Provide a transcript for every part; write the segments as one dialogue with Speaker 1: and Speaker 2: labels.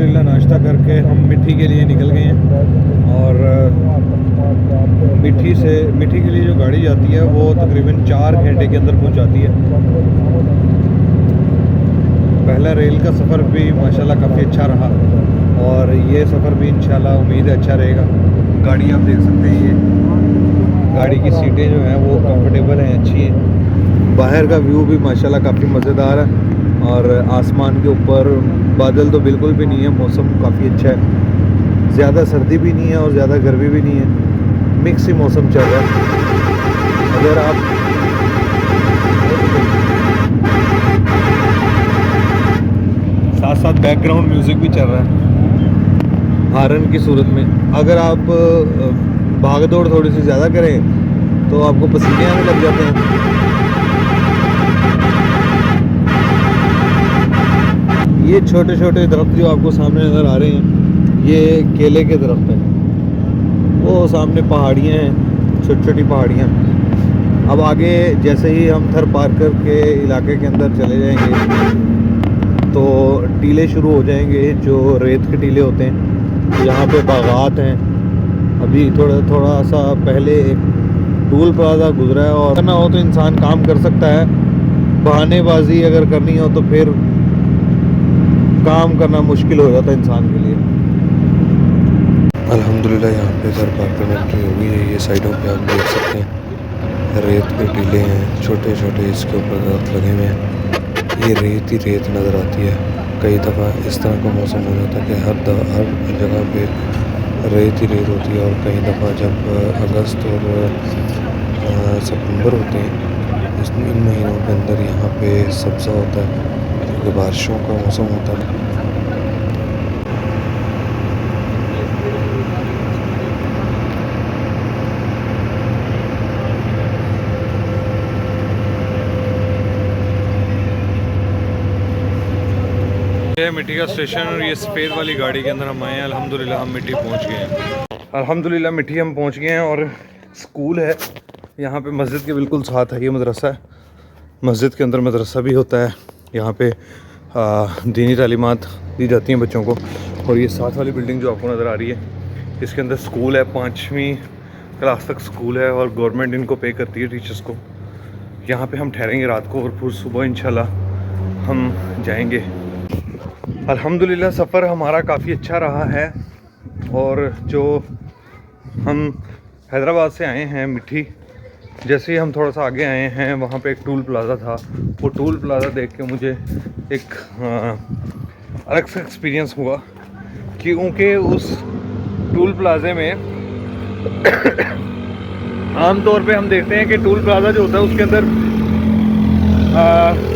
Speaker 1: अल्हम्दुलिल्लाह नाश्ता करके हम मिठी के लिए निकल गए हैं। और मिठी के लिए जो गाड़ी जाती है वो तकरीबन 4 घंटे के अंदर पहुंचाती है। पहला रेल का सफ़र भी माशाल्लाह काफ़ी अच्छा रहा और ये सफ़र भी इंशाल्लाह उम्मीद है अच्छा रहेगा। गाड़ी आप देख सकते हैं, ये गाड़ी की सीटें जो हैं वो कंफर्टेबल हैं, अच्छी हैं। बाहर का व्यू भी माशाल्लाह काफ़ी मज़ेदार है और आसमान के ऊपर बादल तो बिल्कुल भी नहीं है, मौसम काफ़ी अच्छा है। ज़्यादा सर्दी भी नहीं है और ज़्यादा गर्मी भी नहीं है, मिक्स ही मौसम चल रहा है। अगर आप साथ साथ बैकग्राउंड म्यूज़िक भी चल रहा है हारन की सूरत में। अगर आप भाग दौड़ थोड़ी सी ज़्यादा करें तो आपको पसीने आने लग जाते हैं। ये छोटे छोटे दरख्त जो आपको सामने नज़र आ रहे हैं, ये केले के दरख्त हैं। वो सामने पहाड़ियाँ हैं, छोटी छोटी पहाड़ियाँ। अब आगे जैसे ही हम थर पार्कर के इलाके के अंदर चले जाएंगे तो टीले शुरू हो जाएंगे, जो रेत के टीले होते हैं। यहाँ पे बागात हैं। अभी थोड़ा सा पहले एक टूल प्लाजा गुजरा है और करना हो तो इंसान काम कर सकता है। बहानेबाजी अगर करनी हो तो फिर काम करना मुश्किल हो जाता है इंसान के लिए।
Speaker 2: अल्हम्दुलिल्लाह यहाँ पे थर पार्कर एंट्री हो गई है। ये साइडों पे आप देख सकते हैं रेत के टीले हैं, छोटे छोटे, इसके ऊपर दरख्त लगे हुए हैं। ये रेत ही रेत नज़र आती है। कई दफ़ा इस तरह का मौसम हो जाता है कि हर जगह पे रेत ही रेत होती है। और कई दफ़ा जब अगस्त और सितंबर होते हैं, इन महीनों के अंदर यहाँ पे सब्ज़ा होता है क्योंकि बारिशों का मौसम होता है।
Speaker 1: ये मिट्टी का स्टेशन और ये सफ़ेद वाली गाड़ी के अंदर हम आए हैं। अल्हम्दुलिल्लाह हम मिट्टी पहुंच गए हैं। अल्हम्दुलिल्लाह मिट्टी हम पहुंच गए हैं और स्कूल है यहाँ पे, मस्जिद के बिल्कुल साथ है। ये मदरसा है, मस्जिद के अंदर मदरसा भी होता है। यहाँ पे दीनी तालीमात दी जाती हैं बच्चों को। और ये साथ वाली बिल्डिंग जो आपको नज़र आ रही है, इसके अंदर स्कूल है। 5वीं क्लास तक स्कूल है और गवर्नमेंट इनको पे करती है टीचर्स को। यहाँ पर हम ठहरेंगे रात को और फिर सुबह इंशाल्लाह हम जाएँगे। अल्हम्दुलिल्लाह सफ़र हमारा काफ़ी अच्छा रहा है। और जो हम हैदराबाद से आए हैं मिठी, जैसे ही हम थोड़ा सा आगे आए हैं वहाँ पे एक टूल प्लाज़ा था। वो टूल प्लाज़ा देख के मुझे एक अलग सा एक्सपीरियंस हुआ, क्योंकि उस टूल प्लाज़े में आम तौर पे हम देखते हैं कि टूल प्लाज़ा जो होता है उसके अंदर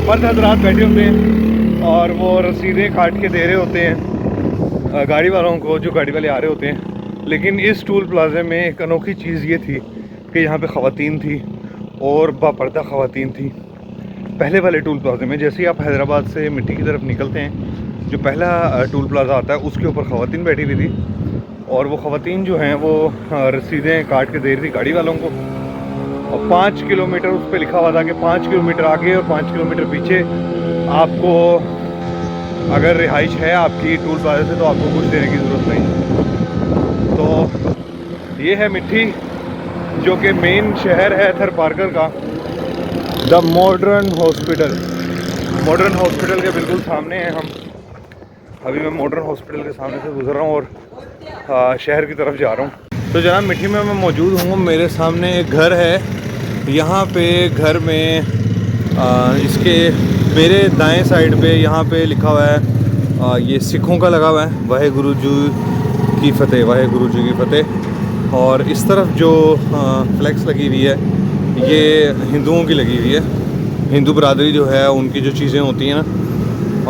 Speaker 1: मर्द हज़रात बैठे होते हैं और वो रसीदें काट के दे रहे होते हैं गाड़ी वालों को, जो गाड़ी वाले आ रहे होते हैं। लेकिन इस टूल प्लाज़े में एक अनोखी चीज़ ये थी कि यहाँ पे ख़वातीन थी और बापर्दा ख़वातीन थी। पहले वाले टूल प्लाज़े में, जैसे ही आप हैदराबाद से मिट्टी की तरफ निकलते हैं, जो पहला टूल प्लाज़ा आता है उसके ऊपर ख़वातीन बैठी हुई थी। और वो ख़वातीन जो हैं वो रसीदें काट के दे रही थी गाड़ी वालों को। और 5 किलोमीटर उस पर लिखा हुआ था कि 5 किलोमीटर आगे और 5 किलोमीटर पीछे आपको अगर रिहाइश है आपकी टूल प्लाज़ा से तो आपको कुछ देने की ज़रूरत नहीं। तो ये है मिट्टी, जो कि मेन शहर है थर पार्कर का। The modern hospital, modern hospital के बिल्कुल सामने हैं हम। अभी मैं मॉडर्न हॉस्पिटल के सामने से गुजर रहा हूँ और शहर की तरफ जा रहा हूँ। तो जनाब मिट्टी में मैं मौजूद हूँ। मेरे सामने एक घर है। यहाँ पे घर में इसके मेरे दाएं साइड पे यहाँ पे लिखा हुआ है, ये सिखों का लगा हुआ है, वाहेगुरु जी की फ़तेह, वाहेगुरु जी की फ़तेह। और इस तरफ जो फ्लैक्स लगी हुई है ये हिंदुओं की लगी हुई है। हिंदू बरादरी जो है उनकी जो चीज़ें होती हैं ना,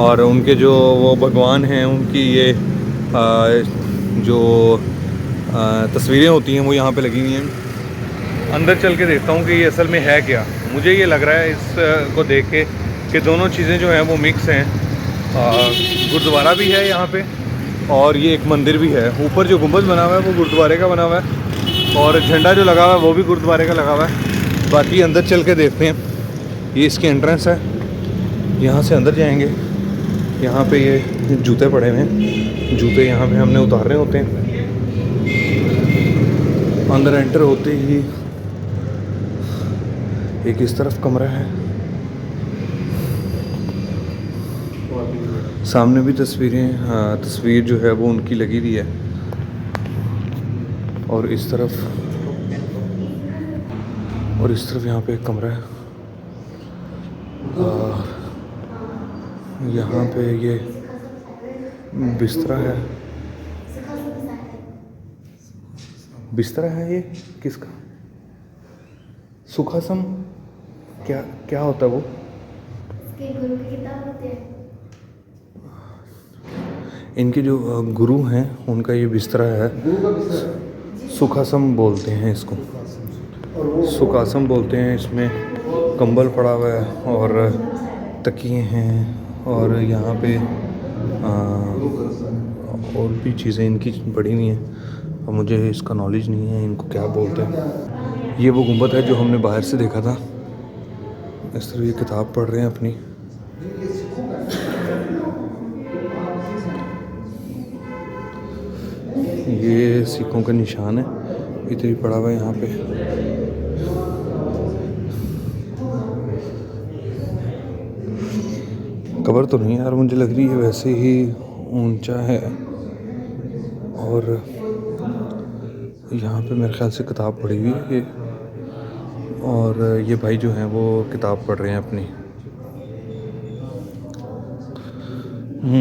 Speaker 1: और उनके जो वो भगवान हैं उनकी ये जो तस्वीरें होती हैं वो यहाँ पे लगी हुई हैं। अंदर चल के देखता हूँ कि ये असल में है क्या। मुझे ये लग रहा है इसको देख के कि दोनों चीज़ें जो हैं वो मिक्स हैं। गुरुद्वारा भी है यहाँ पे और ये एक मंदिर भी है। ऊपर जो गुंबद बना हुआ है वो गुरुद्वारे का बना हुआ है और झंडा जो लगा हुआ है वो भी गुरुद्वारे का लगा हुआ है। बाकी अंदर चल के देखते हैं। ये इसकी एंट्रेंस है, यहाँ से अंदर जाएंगे यहाँ पे ये जूते पड़े हुए हैं, जूते यहाँ पे हमने उतारने होते हैं। अंदर एंटर होते ही एक इस तरफ कमरा है, सामने भी तस्वीरें, हाँ तस्वीर जो है वो उनकी लगी हुई है। और इस तरफ यहाँ पे एक कमरा है। और यहाँ पे ये बिस्तरा है। बिस्तरा है ये किसका? सुखासम क्या क्या होता है वो?
Speaker 3: इसके गुरु की किताब होती है।
Speaker 1: इनके जो गुरु हैं उनका ये बिस्तरा है। सुखासम बोलते हैं इसको, सुखासम बोलते हैं। इसमें कंबल पड़ा हुआ है और तकिए हैं और यहाँ पे और भी चीज़ें इनकी पड़ी हुई हैं और मुझे इसका नॉलेज नहीं है इनको क्या बोलते हैं। ये वो गुंबद है जो हमने बाहर से देखा था। इस तरह ये किताब पढ़ रहे हैं अपनी। ये सिखों का निशान है, इधर ही पड़ा हुआ है यहाँ पे। कबर तो नहीं यार, मुझे लग रही है वैसे ही ऊंचा है। और यहाँ पे मेरे ख्याल से किताब पढ़ी हुई है ये। और ये भाई जो हैं वो किताब पढ़ रहे हैं अपनी।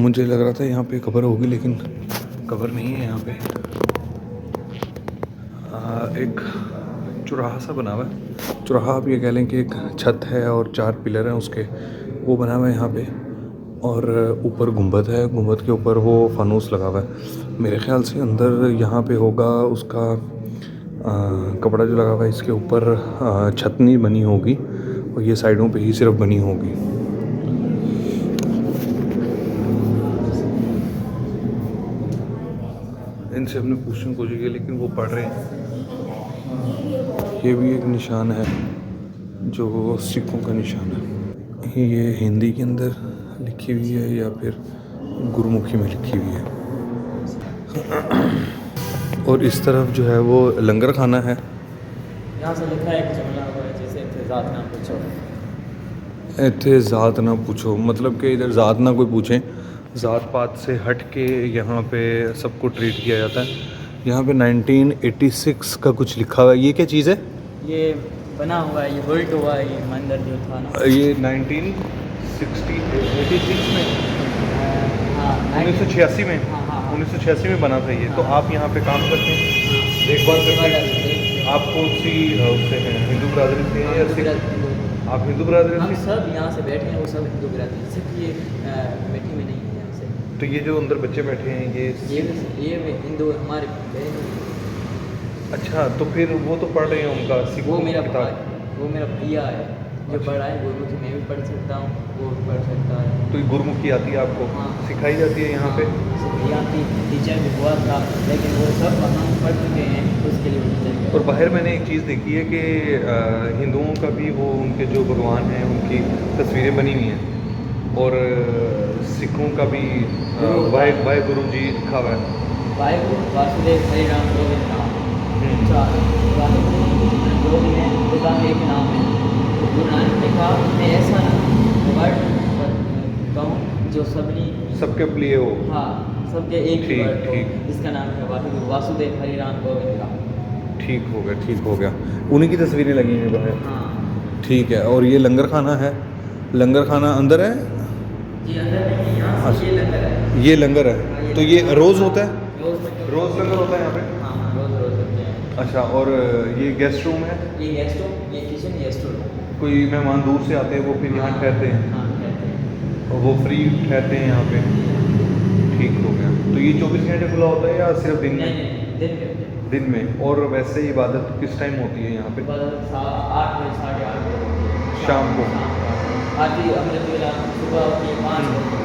Speaker 1: मुझे लग रहा था यहाँ पे कबर होगी लेकिन कबर नहीं है यहाँ पे। एक चौराहा सा बना हुआ है। चौराहा आप ये कह लें कि एक छत है और 4 पिलर हैं उसके, वो बना हुआ है यहाँ पे। और ऊपर गुंबद है, गुंबद के ऊपर वो फानूस लगा हुआ है। मेरे ख्याल से अंदर यहाँ पे होगा उसका कपड़ा जो लगा हुआ है इसके ऊपर छत नहीं बनी होगी और ये साइडों पे ही सिर्फ बनी होगी। इनसे हमने पूछने की कोशिश की लेकिन वो पढ़ रहे हैं। ये भी एक निशान है जो सिखों का निशान है। ये हिंदी के अंदर लिखी हुई है या फिर गुरमुखी में लिखी हुई है। और इस तरफ जो है वो लंगर खाना है।
Speaker 4: यहाँ से लिखा है कि जुमला हुआ है जैसे इत्थे ज़ात ना पूछो।
Speaker 1: इत्थे ज़ात ना पूछो मतलब कि इधर ज़ात ना कोई पूछें, ज़ात पात से हट के यहाँ पे सबको ट्रीट किया जाता है। यहाँ पे 1986 का कुछ लिखा हुआ है। ये क्या चीज़ है?
Speaker 4: ये बना हुआ है, ये बुल्ट हुआ है, ये मंदिर जो था ना
Speaker 1: ये 1986 में,
Speaker 4: हाँ
Speaker 1: 1986 में,
Speaker 4: हाँ, हाँ, हाँ।
Speaker 1: 1986 में बना था ये। तो आप यहाँ पे काम करते हैं, देखभाल करते हैं। आप कौन सी उससे हैं, हिंदू बरादरी से हैं या सिख? आप हिंदू बरादरी
Speaker 4: हम
Speaker 1: से?
Speaker 4: सब यहाँ से बैठे हैं, वो सब हिंदू बिरादरी से। सिर्फ ये बैठी में नहीं है यहाँ से।
Speaker 1: तो ये जो अंदर बच्चे बैठे हैं ये
Speaker 4: हिंदू हमारे बहन।
Speaker 1: अच्छा, तो फिर वो तो पढ़ रहे हैं उनका सिखों
Speaker 4: वो
Speaker 1: की
Speaker 4: मेरा
Speaker 1: किताब।
Speaker 4: भाई, वो मेरा भैया है जो
Speaker 1: अच्छा।
Speaker 4: पढ़ा है गुरुमुखी। मैं भी पढ़ सकता हूँ, वो भी पढ़ सकता है।
Speaker 1: तो ये गुरमुखी आती है आपको?
Speaker 4: हाँ।
Speaker 1: सिखाई जाती है यहाँ पे?
Speaker 4: यहाँ की टीचर भी हुआ था लेकिन वो सब हम पढ़ चुके हैं, उसके लिए वो टीचर।
Speaker 1: और बाहर मैंने एक चीज़ देखी है कि हिंदुओं का भी वो उनके जो भगवान हैं उनकी तस्वीरें बनी हुई हैं और सिखों का भी वाहे गुरु जी लिखा हुआ है।
Speaker 4: वाहे वासुदेव हरे राम गोविंद नाम। जो भी है खुदा एक नाम है। गुरु नानक ने कहा मैं ऐसा वर्ड कहूँ जो
Speaker 1: सबके लिए हो।
Speaker 4: हाँ सबके एक ही
Speaker 1: ठीक,
Speaker 4: वर्ड हो,
Speaker 1: ठीक।
Speaker 4: जिसका नाम है वाहिगुरु वासुदेव हरे राम गोविंद राम।
Speaker 1: ठीक हो गया, ठीक हो गया। उन्हीं की तस्वीरें लगी हैं बाहर।
Speaker 4: हाँ
Speaker 1: ठीक है। और ये लंगर खाना है, लंगर खाना अंदर है?
Speaker 4: जी अंदर नहीं, यहाँ से ये लंगर है।
Speaker 1: ये लंगर है तो ये रोज़ होता है? रोज़ लंगर होता है यहाँ पे?
Speaker 4: हाँ रोज़ होते हैं।
Speaker 1: अच्छा। और ये गेस्ट रूम है?
Speaker 4: ये गेस्ट रूम, ये किचन, गेस्ट रूम।
Speaker 1: कोई मेहमान दूर से आते हैं वो फिर यहाँ ठहरते हैं
Speaker 4: हाँ ठहरते हैं।
Speaker 1: और वो फ्री ठहरते हैं यहाँ पे? ठीक हो गया। तो ये 24 घंटे खुला होता है या सिर्फ दिन
Speaker 4: नहीं
Speaker 1: में?
Speaker 4: नहीं दिन में।
Speaker 1: दिन में। और वैसे इबादत किस टाइम होती है यहाँ पे?
Speaker 4: 8 बजे 8:30 बजे
Speaker 1: शाम को?
Speaker 4: आरती अमृत वेला सुबह होती है 5 बजे,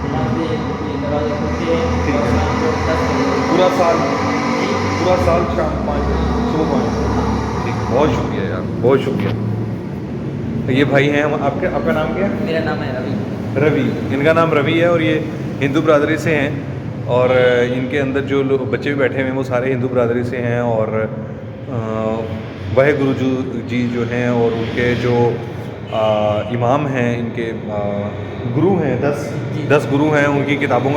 Speaker 4: 5 बजे दरवाजे खुलते हैं।
Speaker 1: ठीक
Speaker 4: और
Speaker 1: है।
Speaker 4: शाम को 10 बजे।
Speaker 1: पूरा साल शाम 5 बजे, सुबह 5 बजे। ठीक, बहुत शुक्रिया यार, बहुत शुक्रिया। ये भाई हैं हम। आपका नाम क्या है?
Speaker 4: मेरा नाम है रवि।
Speaker 1: रवि, इनका नाम रवि है और ये हिंदू बरादरी से हैं। और इनके अंदर जो लोग बच्चे भी बैठे हुए हैं वो सारे हिंदू बरादरी से हैं। और वाहे गुरु जी जो हैं और उनके जो इमाम हैं, इनके गुरु हैं, 10 गुरु हैं। उनकी किताबों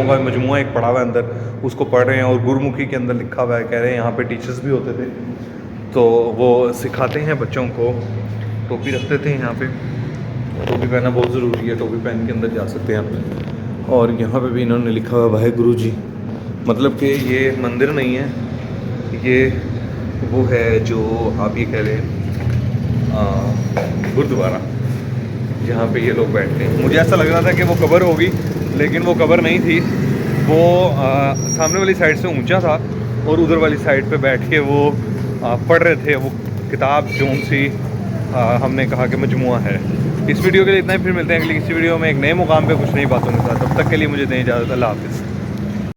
Speaker 1: का मजमूआ एक पढ़ा हुआ है अंदर, उसको पढ़ रहे हैं। और गुरुमुखी के अंदर लिखा हुआ है, कह रहे हैं यहाँ पे टीचर्स भी होते थे तो वो सिखाते हैं बच्चों को। टोपी रखते थे यहाँ पे, टोपी पहनना बहुत ज़रूरी है, टोपी पहन के अंदर जा सकते हैं आप। और यहाँ पे भी इन्होंने लिखा हुआ वाहे गुरु जी, मतलब कि ये मंदिर नहीं है, ये वो है जो आप ये कह रहे हैं गुरुद्वारा, जहाँ पे ये लोग बैठते हैं। मुझे ऐसा लग रहा था कि वो कब्र होगी, लेकिन वो कब्र नहीं थी। वो सामने वाली साइड से ऊंचा था और उधर वाली साइड पे बैठ के वो पढ़ रहे थे वो किताब जोन सी हमने कहा कि मजमुआ है। इस वीडियो के लिए इतना ही, फिर मिलते हैं अगली किसी वीडियो में एक नए मुकाम पे कुछ नई बातों के साथ। तब तक के लिए मुझे दें इजाज़त। अल्लाह हाफ़िज़।